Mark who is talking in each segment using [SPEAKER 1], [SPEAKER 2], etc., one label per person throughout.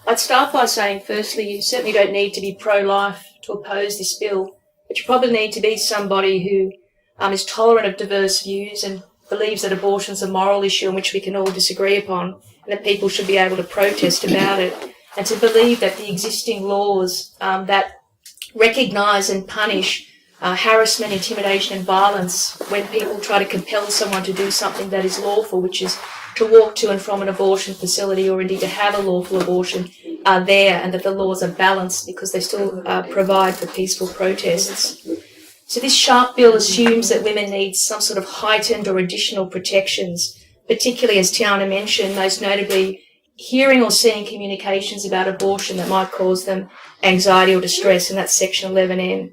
[SPEAKER 1] I'd start by saying, firstly, you certainly don't need to be pro-life to oppose this bill, but you probably need to be somebody who is tolerant of diverse views and believes that abortion is a moral issue in which we can all disagree upon, and that people should be able to protest about it, and to believe that the existing laws that recognise and punish harassment, intimidation and violence when people try to compel someone to do something that is lawful, which is to walk to and from an abortion facility or indeed to have a lawful abortion, are there, and that the laws are balanced because they still provide for peaceful protests. So this sharp bill assumes that women need some sort of heightened or additional protections, particularly, as Tiana mentioned, most notably hearing or seeing communications about abortion that might cause them anxiety or distress, and that's Section 11N.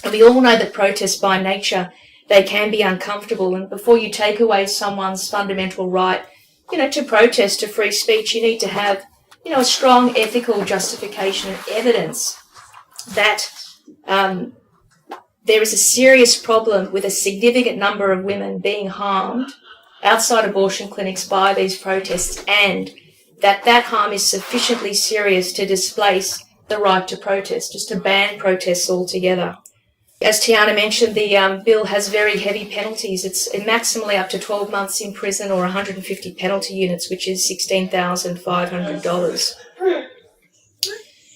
[SPEAKER 1] And we all know that protests by nature, they can be uncomfortable, and before you take away someone's fundamental right, to protest, to free speech, you need to have, a strong ethical justification and evidence that there is a serious problem with a significant number of women being harmed outside abortion clinics by these protests, and that harm is sufficiently serious to displace the right to protest, just to ban protests altogether. As Tiana mentioned, the bill has very heavy penalties. It's maximally up to 12 months in prison or 150 penalty units, which is $16,500.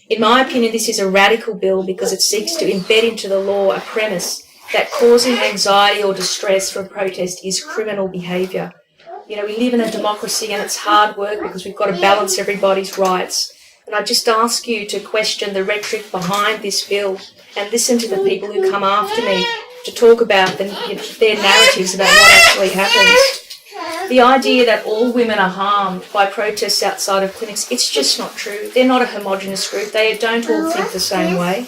[SPEAKER 1] In my opinion, this is a radical bill because it seeks to embed into the law a premise that causing anxiety or distress from protest is criminal behaviour. We live in a democracy and it's hard work because we've got to balance everybody's rights. And I just ask you to question the rhetoric behind this bill and listen to the people who come after me to talk about their narratives about what actually happens. The idea that all women are harmed by protests outside of clinics, it's just not true. They're not a homogenous group. They don't all think the same way.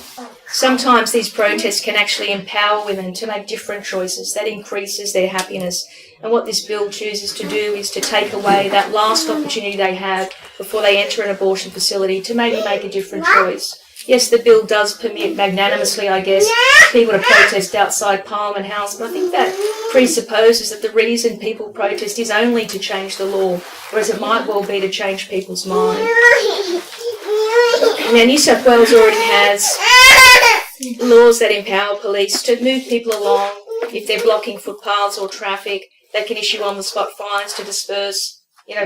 [SPEAKER 1] Sometimes these protests can actually empower women to make different choices. That increases their happiness. And what this bill chooses to do is to take away that last opportunity they have before they enter an abortion facility to maybe make a different choice. Yes, the bill does permit magnanimously, I guess, people to protest outside Parliament House, but I think that presupposes that the reason people protest is only to change the law, whereas it might well be to change people's mind. Now, New South Wales already has laws that empower police to move people along if they're blocking footpaths or traffic. They can issue on-the-spot fines to disperse,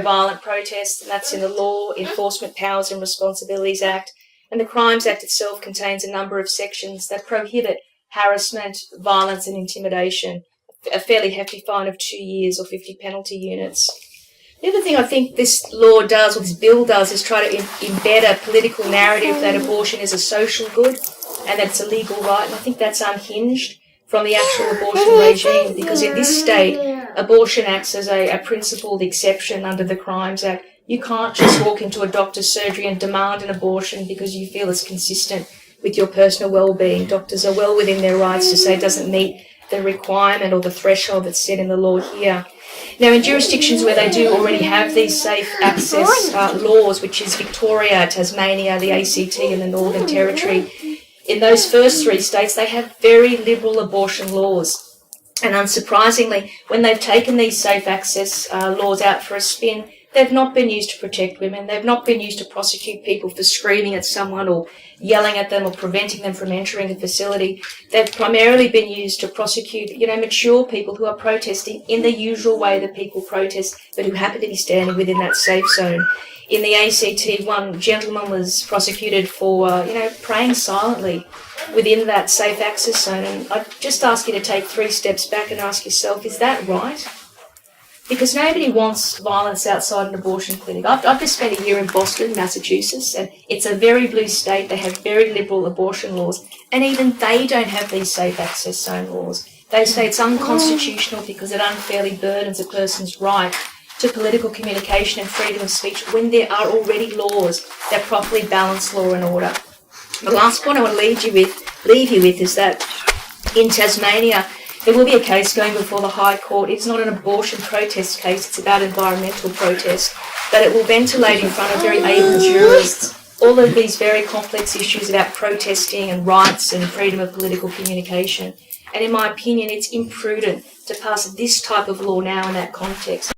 [SPEAKER 1] violent protests, and that's in the Law Enforcement Powers and Responsibilities Act. And the Crimes Act itself contains a number of sections that prohibit harassment, violence and intimidation, a fairly hefty fine of 2 years or 50 penalty units. The other thing I think this law does, or this bill does, is try to embed a political narrative that abortion is a social good and that it's a legal right, and I think that's unhinged from the actual abortion regime, because in this state, abortion acts as a principled exception under the Crimes Act. You can't just walk into a doctor's surgery and demand an abortion because you feel it's consistent with your personal well-being. Doctors are well within their rights to say it doesn't meet the requirement or the threshold that's set in the law here. Now, in jurisdictions where they do already have these safe access laws, which is Victoria, Tasmania, the ACT and the Northern Territory, in those first three states, they have very liberal abortion laws. And unsurprisingly, when they've taken these safe access laws out for a spin, they've not been used to protect women. They've not been used to prosecute people for screaming at someone or yelling at them or preventing them from entering the facility. They've primarily been used to prosecute, mature people who are protesting in the usual way that people protest, but who happen to be standing within that safe zone. In the ACT, one gentleman was prosecuted for, praying silently within that safe access zone. And I'd just ask you to take 3 steps back and ask yourself, is that right? Because nobody wants violence outside an abortion clinic. I've just spent a year in Boston, Massachusetts, and it's a very blue state. They have very liberal abortion laws, and even they don't have these safe access zone laws. They say it's unconstitutional because it unfairly burdens a person's right to political communication and freedom of speech when there are already laws that properly balance law and order. The last point I want to leave you with is that in Tasmania, there will be a case going before the High Court. It's not an abortion protest case, it's about environmental protest, but it will ventilate in front of very able jurists all of these very complex issues about protesting and rights and freedom of political communication. And in my opinion, it's imprudent to pass this type of law now in that context.